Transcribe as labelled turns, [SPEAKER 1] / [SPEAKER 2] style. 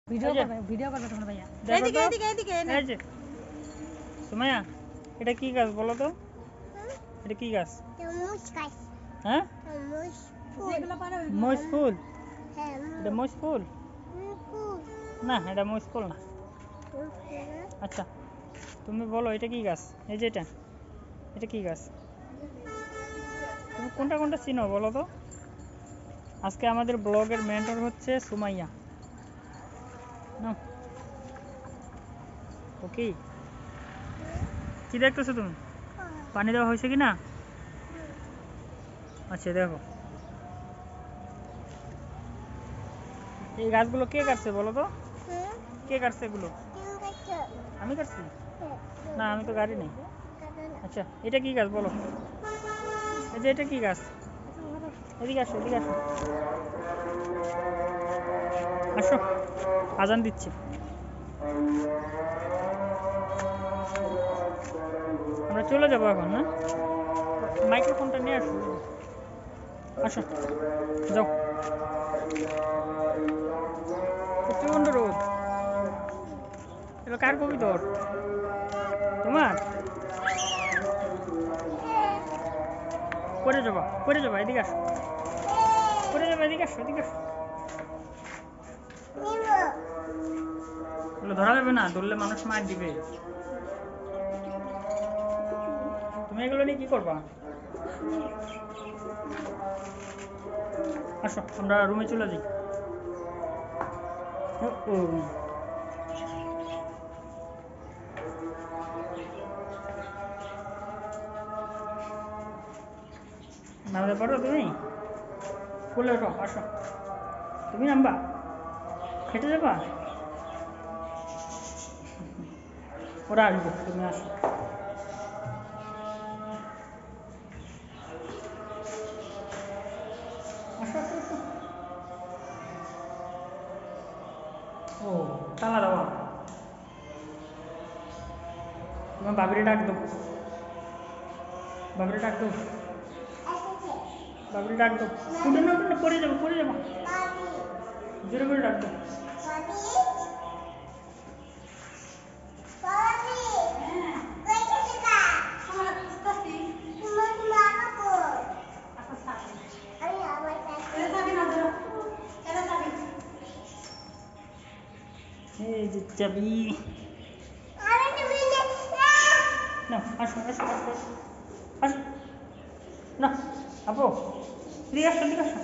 [SPEAKER 1] Video করবে তোমার ভাইয়া। এদিকে এদিকে এদিকে এই যে সুমাইয়া, এটা কি গাছ বলো তো? এটা কি গাছ?
[SPEAKER 2] তরমুজ গাছ।
[SPEAKER 1] হ্যাঁ,
[SPEAKER 2] তরমুজ ফুল।
[SPEAKER 1] মরিচ ফুল।
[SPEAKER 2] হ্যাঁ,
[SPEAKER 1] এটা মরিচ ফুল না, এটা মরিচ ফুল না। আচ্ছা তুমি বলো এটা কি গাছ? এই যে এটা, এটা কি গাছ? তুমি কোনটা কোনটা চিনো বলো তো? আজকে আমাদের ব্লগের মেন্টর হচ্ছে সুমাইয়া। না ওকে, কি দেখতেছো তুমি? পানি দেওয়া হয়েছে কি না? আচ্ছা দেখো, এই গাছগুলো কে কাটছে বলো তো? কে কাটছে এগুলো? আমি কাটছি না, আমি তো গাড়ি নেই। আচ্ছা এটা কি গাছ বলো? এই যে এটা কি গাছ? এদিকে আসো, এদিকে আসো, আসো, আজান দিচ্ছি। আমরা চলে যাবো এখন। না, মাইক্রোফোনটা নিয়ে আসো, আসো, যাও। প্রচন্ড রোদ। এবার কার কবি তোর? তোমার? পড়ে যাবা, পড়ে যাবা, এদিকে আসো, পড়ে যাবা, এদিকে আসো, এদিকে আসো। ধরা যাবে না, ধরলে মানুষ মার দিবে। তুমি এগুলো নিয়ে কি করবা? আসো আমরা রুমে চলে যাই। নামতে পারো তুমি? কোলে ওঠো, আসো। তুমি নামবা? হেঁটে যাবা? ওরা আসবো, তুমি আসো। আসো আসো আসো। ও তালা দেওয়া। তোমার বাবিরে ডাক দো, বাবিরে ডাক দো, বাবিরে ডাক দো। উঠে না, উঠে না, পড়ে যাবো, পড়ে যাবো। জোরে করে ডাক দো। এই যে চাবি। না আসো আসো আসো আসো, না আপু এদিকে আসো, এদিকে আসো।